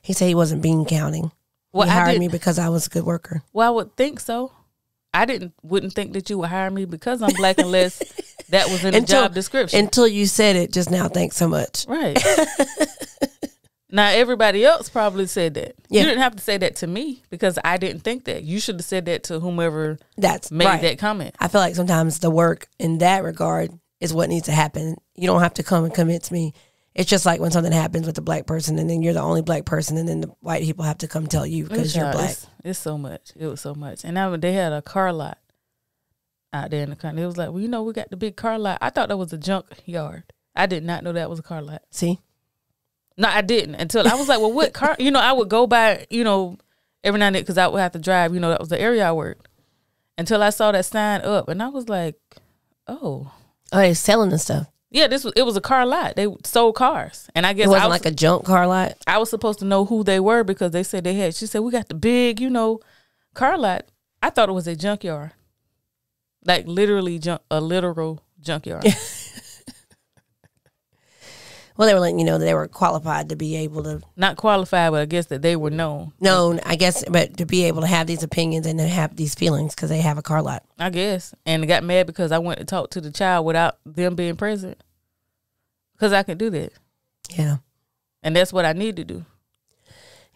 He said he wasn't bean counting. Well, he hired me because I was a good worker. Well, I would think so. I wouldn't think that you would hire me because I'm black unless that was in the job description. Until you said it just now. Thanks so much. Right. Now, everybody else probably said that. Yeah. You didn't have to say that to me because I didn't think that. You should have said that to whomever made that comment. I feel like sometimes the work in that regard is what needs to happen. You don't have to come and convince me. It's just like when something happens with a black person and then you're the only black person and then the white people have to come tell you because you're black. It's so much. It was so much. And now they had a car lot out there in the country. It was like, well, you know, we got the big car lot. I thought that was a junk yard. I did not know that was a car lot. See? No, I didn't until I was like, well, what car? You know, I would go by, you know, every now and then because I would have to drive. You know, that was the area I worked. Until I saw that sign up and I was like, oh. Oh, they're selling the stuff. Yeah, it was a car lot. They sold cars. And I guess it wasn't like a junk car lot. I was supposed to know who they were because they said she said, we got the big, you know, car lot. I thought it was a junkyard. Like literally a literal junkyard. Well, they were letting you know that they were qualified to be able to. Not qualified, but I guess that they were known. Known, I guess, but to be able to have these opinions and to have these feelings because they have a car lot. I guess. And got mad because I went to talk to the child without them being present. Because I can do that. Yeah. And that's what I need to do.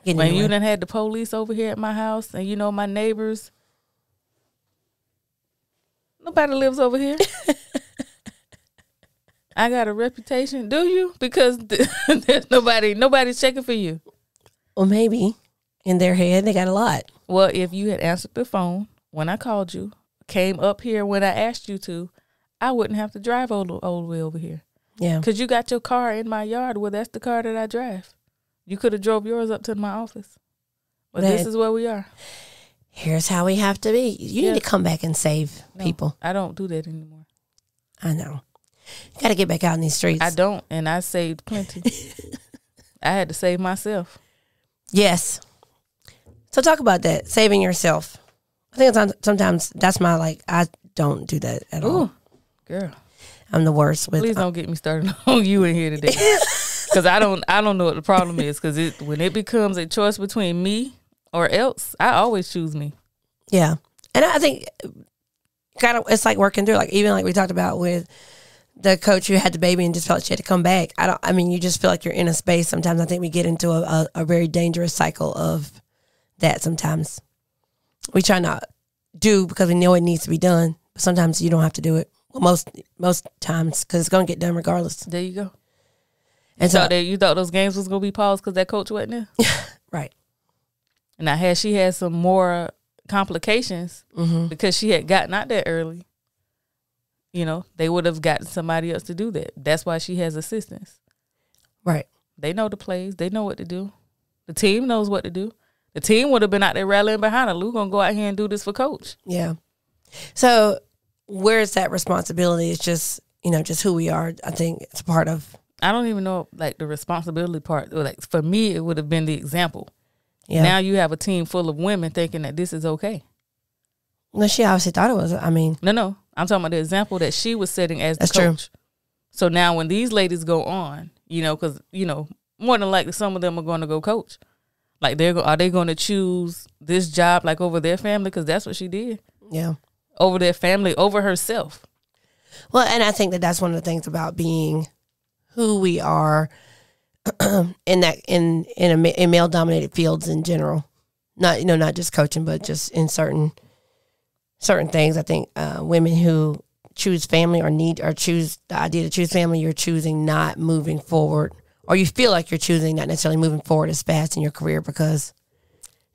When you done had the police over here at my house and you know my neighbors. Nobody lives over here. I got a reputation. Do you? Because there's nobody's checking for you. Well, maybe in their head they got a lot. Well, if you had answered the phone when I called you, came up here when I asked you to, I wouldn't have to drive all the way over here. Yeah. Because you got your car in my yard. Well, that's the car that I drive. You could have drove yours up to my office. But this is where we are. Here's how we have to be. You need to come back and save people. I don't do that anymore. I know. You got to get back out in these streets. I don't, and I saved plenty. I had to save myself. Yes. So talk about that, saving yourself. I think sometimes that's my, I don't do that at all. Girl. I'm the worst with. Please don't get me started on you in here today. Because I don't know what the problem is. Because when it becomes a choice between me or else, I always choose me. Yeah. And I think kind of it's like working through, even like we talked about with the coach who had the baby and just felt she had to come back. You just feel like you're in a space. Sometimes I think we get into a very dangerous cycle of that sometimes. We try not do because we know it needs to be done. But sometimes you don't have to do it. Well, most times because it's going to get done regardless. There you go. And you thought those games was going to be paused because that coach wasn't there? Right. And now she had some more complications because she had gotten out there early. You know, they would have gotten somebody else to do that. That's why she has assistants. Right. They know the plays. They know what to do. The team knows what to do. The team would have been out there rallying behind her. We're going to go out here and do this for coach. Yeah. So where's that responsibility? It's just, just who we are. I think it's part of. I don't even know like the responsibility part. Like for me, it would have been the example. Yeah. Now you have a team full of women thinking that this is okay. No, she obviously thought it was. I mean, no. I'm talking about the example that she was setting as the coach. True. So now when these ladies go on, because more than likely some of them are going to go coach. Like are they going to choose this job like over their family? Because that's what she did. Yeah, over their family, over herself. Well, and I think that's one of the things about being who we are in male dominated fields in general. Not just coaching, but just in certain things. I think women who choose family or choose the idea to choose family, you're choosing not moving forward, or you feel like you're choosing not necessarily moving forward as fast in your career because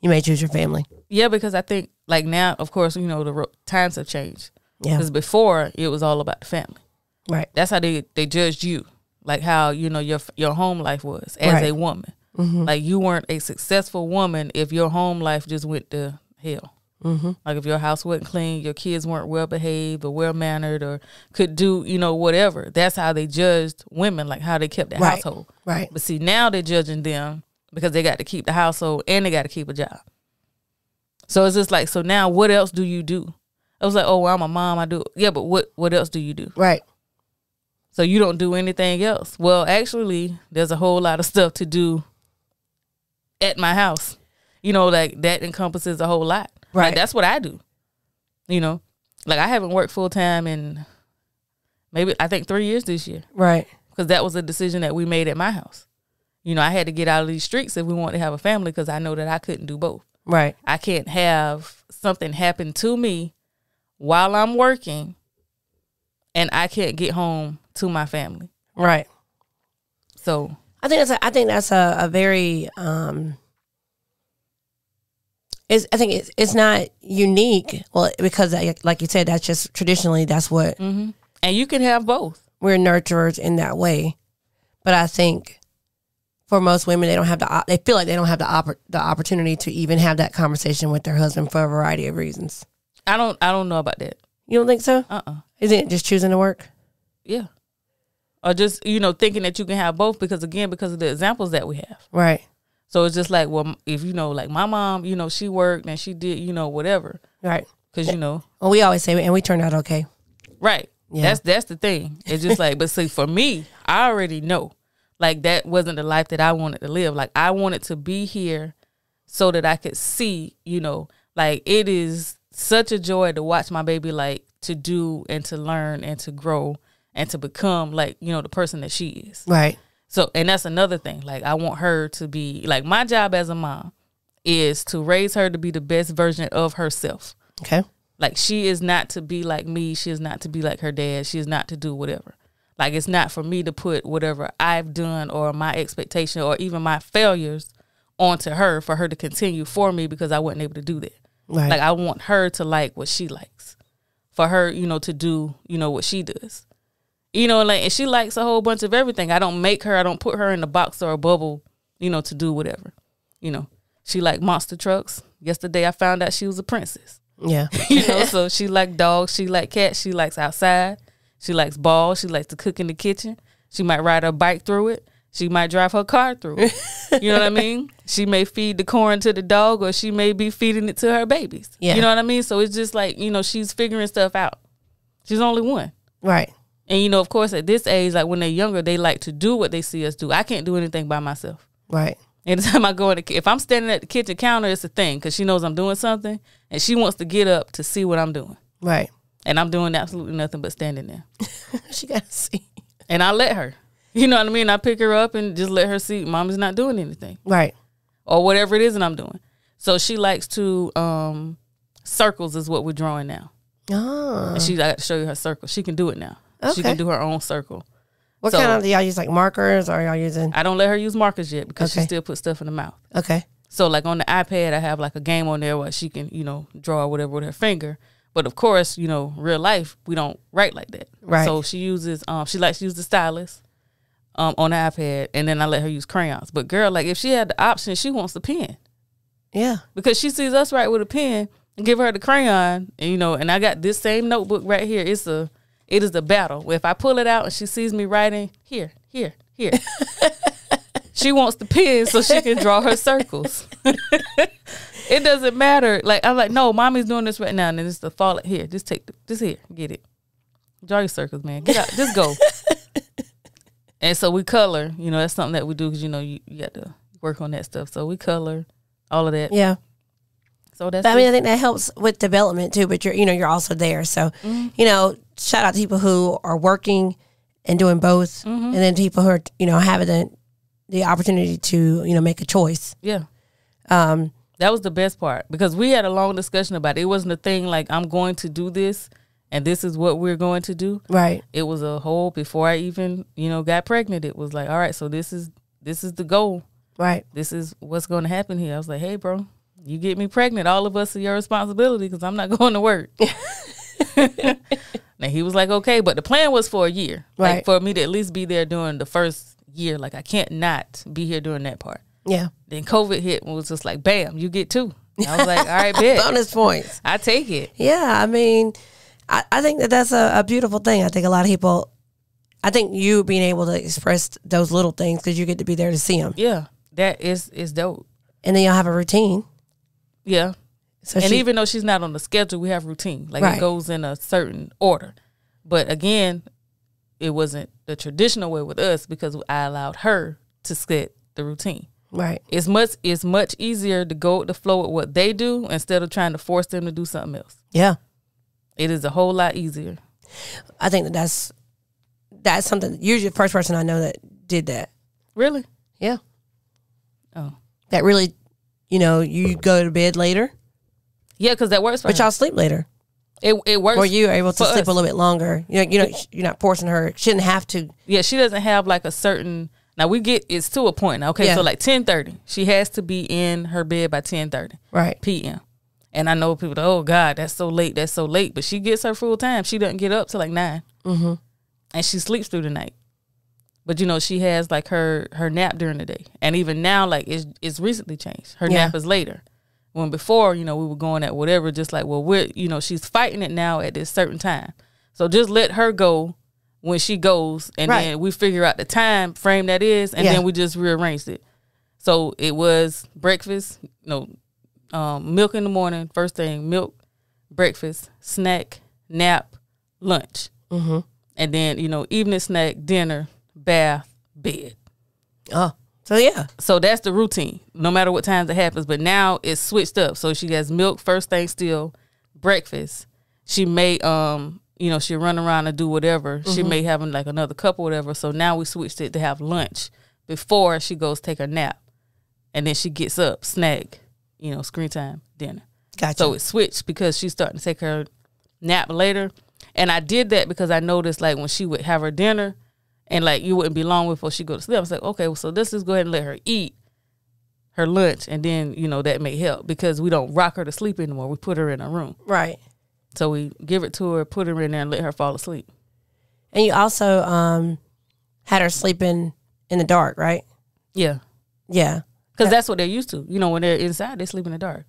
you may choose your family. Yeah, because I think like now, of course, the times have changed. Yeah, because before it was all about the family. Right. That's how they judged you, like how your home life was as a woman. Mm-hmm. Like you weren't a successful woman if your home life just went to hell. Mm-hmm. Like if your house wasn't clean, your kids weren't well behaved or well mannered or could do whatever. That's how they judged women, like how they kept their household. Right. But see, now they're judging them because they got to keep the household and they got to keep a job. So it's just like, so now what else do you do? I was like, oh, well, I'm a mom. I do. Yeah, but what else do you do? Right. So you don't do anything else. Well, actually, there's a whole lot of stuff to do at my house. Like that encompasses a whole lot. Right. Like, that's what I do. Like I haven't worked full time in maybe I think 3 years this year. Right. Because that was a decision that we made at my house. I had to get out of these streets if we wanted to have a family because I know that I couldn't do both. Right. I can't have something happen to me while I'm working and I can't get home to my family. Right. So I think that's a very it's not unique. Well, because like you said, that's just traditionally that's what. Mm-hmm. And you can have both. We're nurturers in that way, but I think for most women, they feel like they don't have the opportunity to even have that conversation with their husband for a variety of reasons. I don't know about that. You don't think so? Isn't it just choosing to work? Yeah. Or just, thinking that you can have both because of the examples that we have. Right. So it's just like, well, if, like my mom, she worked and she did, whatever. Right. Because, Well, we always say, and we turned out okay. Right. Yeah. That's the thing. It's just like, but see, for me, I already know. Like, that wasn't the life that I wanted to live. Like, I wanted to be here so that I could see, like, it is such a joy to watch my baby, like, to do and to learn and to grow and to become, like, the person that she is. Right. So, and that's another thing. Like, I want her to be, like, my job as a mom is to raise her to be the best version of herself. Okay. Like, she is not to be like me. She is not to be like her dad. She is not to do whatever. Like, it's not for me to put whatever I've done or my expectation or even my failures onto her for her to continue for me because I wasn't able to do that. Right. Like, I want her to like what she likes. For her, to do, what she does. Like, and she likes a whole bunch of everything. I don't put her in a box or a bubble, to do whatever. She liked monster trucks. Yesterday, I found out she was a princess. Yeah. So she liked dogs. She liked cats. She likes outside. She likes balls. She likes to cook in the kitchen. She might ride her bike through it. She might drive her car through it. You know what I mean? She may feed the corn to the dog or she may be feeding it to her babies. Yeah. You know what I mean? So it's just like, she's figuring stuff out. She's only one. Right. And, of course, at this age, like when they're younger, they like to do what they see us do. I can't do anything by myself. Right. Anytime I go if I'm standing at the kitchen counter, it's a thing because she knows I'm doing something and she wants to get up to see what I'm doing. Right. And I'm doing absolutely nothing but standing there. She got to see. And I let her. You know what I mean? I pick her up and just let her see Mommy's not doing anything. Right. Or whatever it is that I'm doing. So she likes to, circles is what we're drawing now. Oh. And I got to show you her circle. She can do it now. Okay. She can do her own circle. What kind of, do y'all use like markers or y'all using? I don't let her use markers yet because she still puts stuff in the mouth. Okay. So like on the iPad, I have like a game on there where she can, draw whatever with her finger. But of course, real life, we don't write like that. Right. So she uses, she likes to use the stylus on the iPad, and then I let her use crayons. But girl, like if she had the option, she wants the pen. Yeah. Because she sees us write with a pen and give her the crayon, and, and I got this same notebook right here. It is a battle. If I pull it out and she sees me writing, here, Here. She wants the pen so she can draw her circles. It doesn't matter. Like, I'm like, no, mommy's doing this right now. And then it's the fall. Here, just take this here. Get it. Draw your circles, man. Get out. Just go. And so we color. You know, that's something that we do because, you know, you got to work on that stuff. So we color all of that. Yeah. So that's. But, I mean, I think that helps with development too. But you're also there. So, you know, shout out to people who are working and doing both, and then people who are, you know, having the opportunity to, you know, make a choice. Yeah. That was the best part because we had a long discussion about it. It wasn't a thing like I'm going to do this and this is what we're going to do. Right. It was a whole before I even, you know, got pregnant. It was like, all right, so this is the goal. Right. This is what's going to happen here. I was like, hey, bro, you get me pregnant. All of us are your responsibility because I'm not going to work. Now he was like, okay, but the plan was for a year. Right. Like for me to at least be there during the first year. Like I can't not be here during that part. Yeah. Then COVID hit and was just like, bam, you get 2. I was like, all right, bet. Bonus points. I take it. Yeah, I mean, I think that's a beautiful thing. I think a lot of people, I think you being able to express those little things because you get to be there to see them. Yeah, that is dope. And then you'll have a routine. Yeah. So even though she's not on the schedule, we have routine. Like it goes in a certain order. But again, it wasn't the traditional way with us because I allowed her to set the routine. Right. It's much easier to go with the flow with what they do instead of trying to force them to do something else. Yeah. It is a whole lot easier. I think that's something. You're the first person I know that did that. Really? Yeah. Oh. That really, you know, you go to bed later. Yeah, because that works for her. But y'all sleep later. It works. Or you're able to sleep a little bit longer. You know, you're not forcing her. She shouldn't have to. Yeah, she doesn't have like a certain. Now it's to a point. Okay, yeah. So like 10:30, she has to be in her bed by 10:30 p.m. And I know people, oh God, that's so late. But she gets her full time. She doesn't get up till like 9, and she sleeps through the night. But you know, she has like her nap during the day, and even now, like it's recently changed. Her nap is later. When before, you know, we were going at whatever, just like, well, she's fighting it now at this certain time. So just let her go when she goes, and then we figure out the time frame that is, and then we just rearranged it. So it was breakfast, milk in the morning, first thing, milk, breakfast, snack, nap, lunch. Mm-hmm. And then, evening snack, dinner, bath, bed. Oh. So, yeah. So that's the routine, no matter what times it happens. But now it's switched up. So she has milk first thing still, breakfast. She may, she'll run around and do whatever. Mm-hmm. She may have like another cup or whatever. So now we switched it to have lunch before she goes take her nap. And then she gets up, snack, screen time, dinner. Gotcha. So it switched because she's starting to take her nap later. And I did that because I noticed like when she would have her dinner, and like you wouldn't be long before she go to sleep. I was like, okay, well, so let's just go ahead and let her eat her lunch, and then that may help because we don't rock her to sleep anymore. We put her in a room, right? So we give it to her, put her in there, and let her fall asleep. And you also had her sleeping in the dark, right? Yeah, yeah, because that's what they're used to. When they're inside, they sleep in the dark.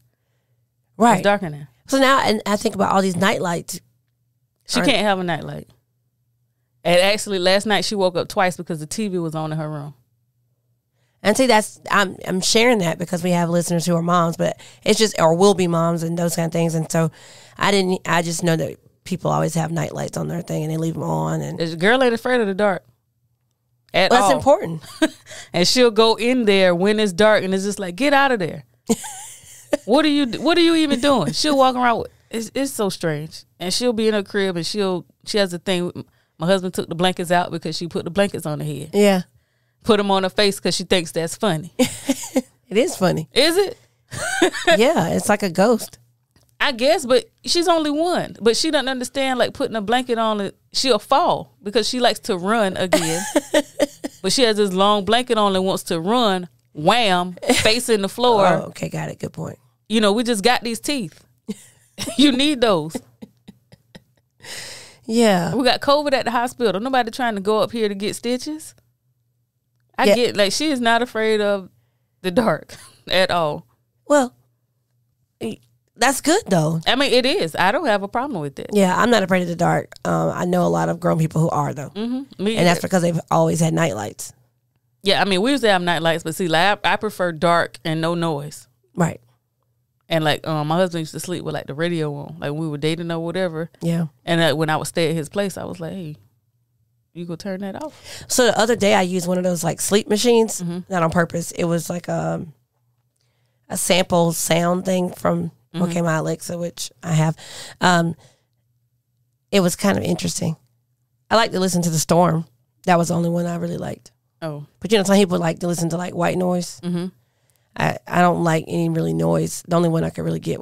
Right, it's dark in there. So now, and I think about all these night lights. She can't have a night light. And actually, last night she woke up twice because the TV was on in her room. And see, I'm sharing that because we have listeners who are moms, but it's just or will be moms and those kind of things. And so I just know that people always have night lights on their thing and they leave them on. And the girl ain't afraid of the dark at all. That's important. And she'll go in there when it's dark and it's just like, get out of there. What are you even doing? She'll walk around with, it's so strange. And she'll be in her crib and she has a thing. My husband took the blankets out because she put the blankets on her head. Yeah. Put them on her face because she thinks that's funny. It is funny. Is it? Yeah, it's like a ghost. I guess, but she's only one. But she doesn't understand, like, putting a blanket on it. She'll fall because she likes to run again. But she has this long blanket on and wants to run, wham, facing the floor. Oh, okay, got it. Good point. We just got these teeth. You need those. Yeah. We got COVID at the hospital. Nobody trying to go up here to get stitches. I get, like, she is not afraid of the dark at all. Well, that's good, though. I mean, it is. I don't have a problem with it. Yeah, I'm not afraid of the dark. I know a lot of grown people who are, though. Mm-hmm. And that's because they've always had night lights. Yeah, I mean, we usually have night lights, but see, like I prefer dark and no noise. Right. And like my husband used to sleep with like the radio on, like we were dating or whatever. Yeah. And when I would stay at his place, I was like, hey, you go turn that off. So the other day I used one of those like sleep machines, not on purpose. It was like a sample sound thing from my Alexa, which I have. It was kind of interesting. I like to listen to the storm. That was the only one I really liked. Oh. But some people like to listen to like white noise. I don't like any really noise. The only one I could really get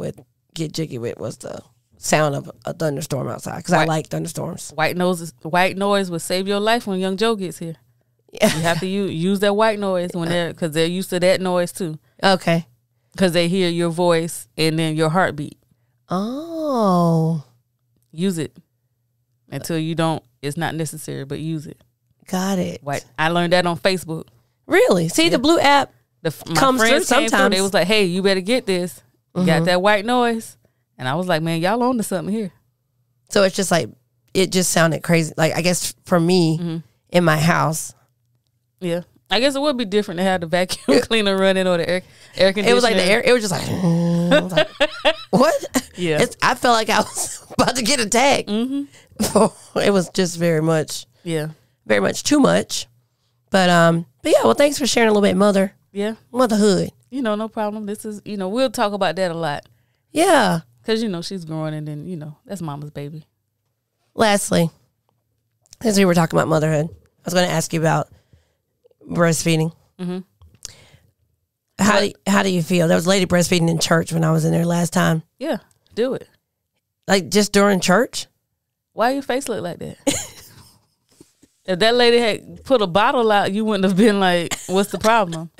jiggy with was the sound of a thunderstorm outside, because I like thunderstorms. White noise will save your life when young Joe gets here. Yeah. You have to use that white noise because they're used to that noise too. Okay. Because they hear your voice and then your heartbeat. Oh. Use it until you don't. It's not necessary, but use it. Got it. I learned that on Facebook. Really? See, the blue app comes through sometimes. They was like, hey, you better get this. You got that white noise. And I was like, man, y'all on to something here. So it's just like, it just sounded crazy. Like, I guess for me, in my house. Yeah. I guess it would be different to have the vacuum cleaner running or the air conditioner. It was like it was just like, I was like, what? Yeah. I felt like I was about to get attacked. It was just very much too much. But yeah, well, thanks for sharing a little bit, Mother. Yeah. Motherhood. No problem. This is, we'll talk about that a lot. Yeah. Because, she's growing and then, that's mama's baby. Lastly, since we were talking about motherhood, I was going to ask you about breastfeeding. How do you feel? There was a lady breastfeeding in church when I was in there last time. Yeah, do it. Like just during church? Why your face look like that? If that lady had put a bottle out, you wouldn't have been like, what's the problem?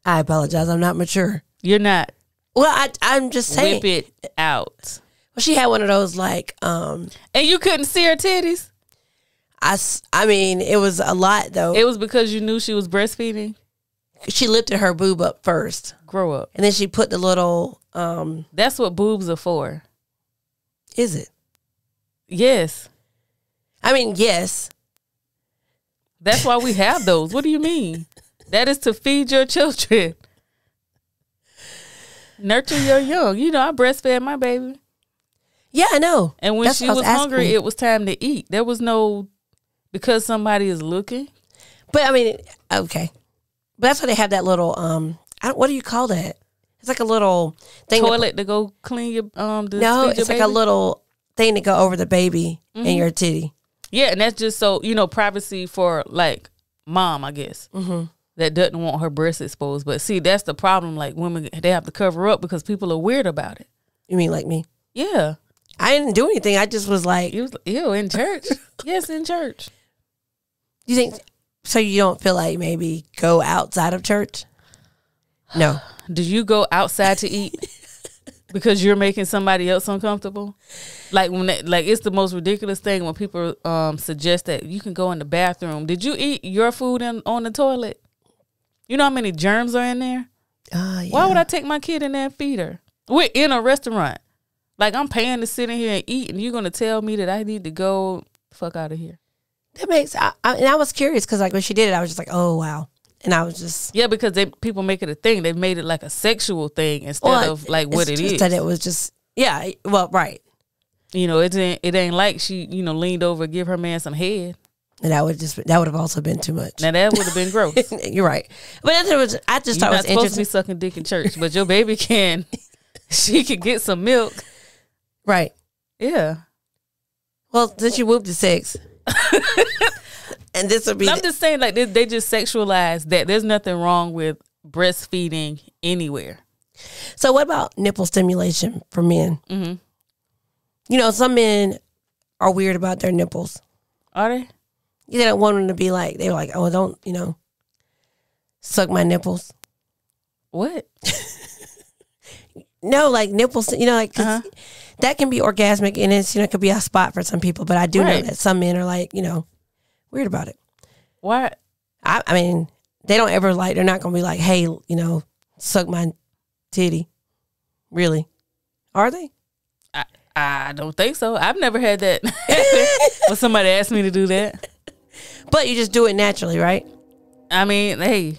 I apologize. I'm not mature. You're not. Well, I'm just saying. Whip it out. Well, she had one of those like. And you couldn't see her titties? I mean, it was a lot though. It was because you knew she was breastfeeding? She lifted her boob up first. Grow up. And then she put the little. That's what boobs are for. Is it? Yes. I mean, yes. That's why we have those. What do you mean? That is to feed your children. Nurture your young. I breastfed my baby. Yeah, I know. And when she was hungry, it was time to eat. There was no, because somebody is looking. But I mean, okay. But that's why they have that little, what do you call that? It's like a little thing. Toilet to go clean your, no, it's like a little thing to go over the baby and your titty. Yeah, and that's just so, privacy for like mom, I guess. That doesn't want her breasts exposed. But see, that's the problem. Like women, they have to cover up because people are weird about it. You mean like me? Yeah. I didn't do anything. I just was like. Ew, in church? Yes, in church. You think, so you don't feel like maybe go outside of church? No. Do you go outside to eat because you're making somebody else uncomfortable? Like it's the most ridiculous thing when people suggest that you can go in the bathroom. Did you eat your food on the toilet? You know how many germs are in there? Yeah. Why would I take my kid in there and feed her? We're in a restaurant. Like I'm paying to sit in here and eat, and you're gonna tell me that I need to go fuck out of here. That makes. And I was curious because like when she did it, I was just like, oh wow. And I was just because people make it a thing. They've made it like a sexual thing instead of like what it is. That it was just right. It ain't like she leaned over and give her man some head. And that would have also been too much. Now that would have been gross. You're right. But I just thought it was interesting. You're not supposed to be sucking dick in church, but your baby can. She could get some milk. Right. Yeah. Well, since you moved to 6. And this would be. I'm just saying, like they just sexualize that. There's nothing wrong with breastfeeding anywhere. So, what about nipple stimulation for men? Some men are weird about their nipples. Are they? They don't want them to be like. They're like, oh, don't suck my nipples. What? No, like nipples. Cause that can be orgasmic, and it's it could be a spot for some people. But I do know that some men are like weird about it. Why? I mean, they don't ever like. They're not gonna be like, hey, suck my titty. Really? Are they? I don't think so. I've never had that when somebody asked me to do that. But you just do it naturally, right? I mean, hey,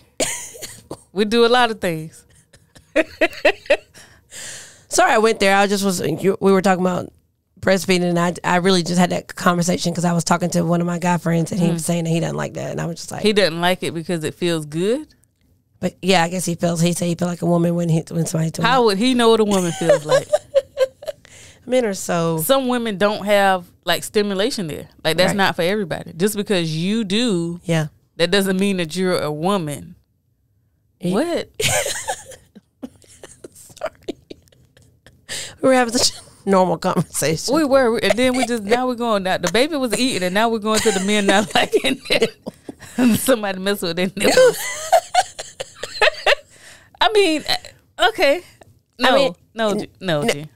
we do a lot of things. Sorry, I went there. We were talking about breastfeeding, and I really just had that conversation because I was talking to one of my guy friends, and he was saying that he doesn't like that, and I was just like, he doesn't like it because it feels good. But yeah, I guess he said he feels like a woman when somebody told him. How would he know what a woman feels like? Men are so. Some women don't have like stimulation there. Like that's not for everybody. Just because you do, that doesn't mean that you're a woman. What? Sorry, we were having such a normal conversation. We were, and then now we're going. Now the baby was eating, and now we're going to the men not liking it. Somebody mess with their nipples. I mean, okay. No. G.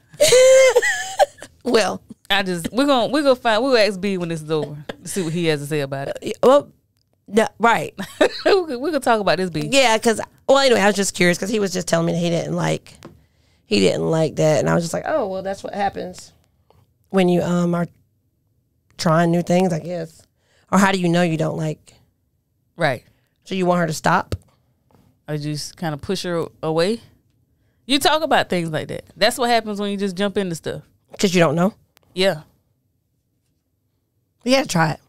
Well, we're gonna ask B when this is over to see what he has to say about it. Well, no, right. We're gonna talk about this B. Yeah, because anyway, I was just curious because he was just telling me that he didn't like that, and I was just like, oh, well, that's what happens when you are trying new things, I guess. Or how do you know you don't like? Right. So you want her to stop? Or just kind of push her away? You talk about things like that. That's what happens when you just jump into stuff. Because you don't know? Yeah. You got to try it.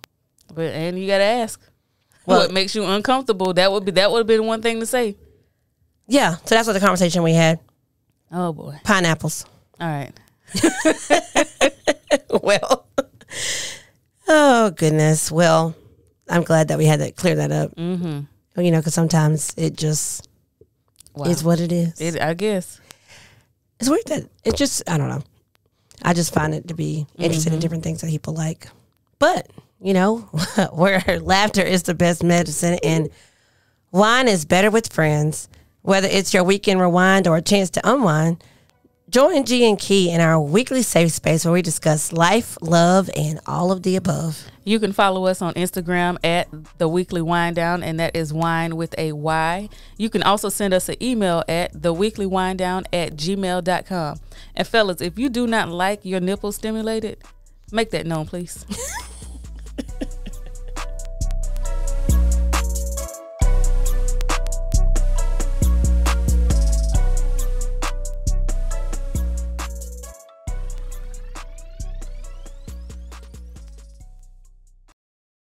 And you got to ask. What makes you uncomfortable? That would have been one thing to say. Yeah. So that's what the conversation we had. Oh, boy. Pineapples. All right. Well. Oh, goodness. Well, I'm glad that we had to clear that up. Mm-hmm. You know, because sometimes it just is what it is. I guess. It's weird that it just, I don't know. I just find it to be interested in different things that people like. But, you know, where laughter is the best medicine and wine is better with friends. Whether it's your weekend rewind or a chance to unwind, join G and Key in our weekly safe space where we discuss life, love, and all of the above. You can follow us on Instagram at The Weekly Wind Down, and that is wine with a Y. You can also send us an email at theweeklywindown@gmail.com. And fellas, if you do not like your nipples stimulated, make that known, please.